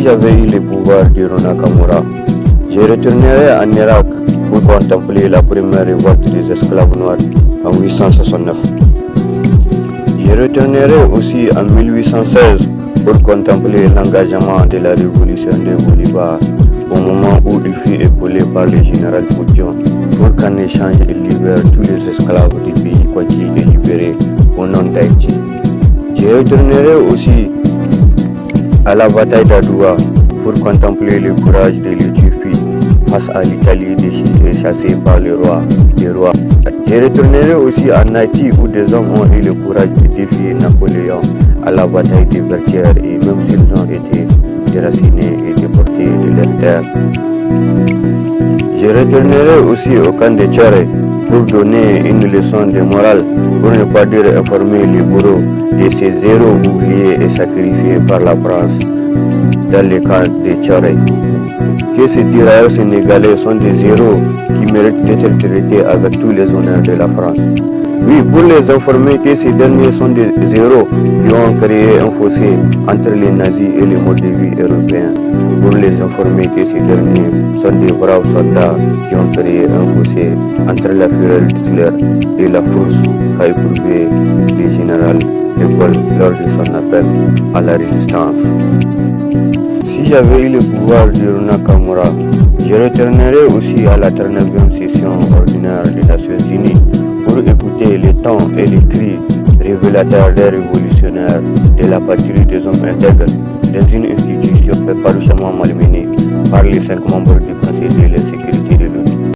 j'avais eu le pouvoir de Rona Kamura, je retournerais en Irak pour contempler la première révolte des esclaves noirs en 869. Je retournerai aussi en 1816 pour contempler l'engagement de la révolution de Bolivar au moment où il fut épaulé par le général Poution pour qu'en échange il libère tous les esclaves du pays Kwaki et libérés au nom d'Haïti. Je retournerai aussi à la bataille d'Adoua pour contempler le courage de l'Éthiopie face à l'Italie chassée par les rois. Je retournerai aussi en Haïti où des hommes ont eu le courage de défier Napoléon à la bataille de Vertières et même s'ils ont été déracinés et déportés de leur terre. Je retournerai aussi au camp de Tchare pour donner une leçon de morale, pour ne pas dire informer les bourreaux de ces héros oubliés et sacrifiés par la France dans le camp de Tchare. Que ces tirailleurs sénégalais sont des héros qui méritent d'être traités avec tous les honneurs de la France. Oui, pour les informer que ces derniers sont des héros qui ont créé un fossé entre les nazis et les modes de vie européens. Pour les informer que ces derniers sont des braves soldats qui ont créé un fossé entre la fureur d'Hitler et la force qu'a éprouvée le général de Gaulle lors de son appel à la résistance. Si j'avais eu le pouvoir de Rona Kamura, je retournerais aussi à la 39e session ordinaire des Nations Unies pour écouter les tons et les cris révélateurs des révolutionnaires de la patrie des hommes intègres dans une institution farouchement malmenée par les 5 membres du Conseil de la sécurité.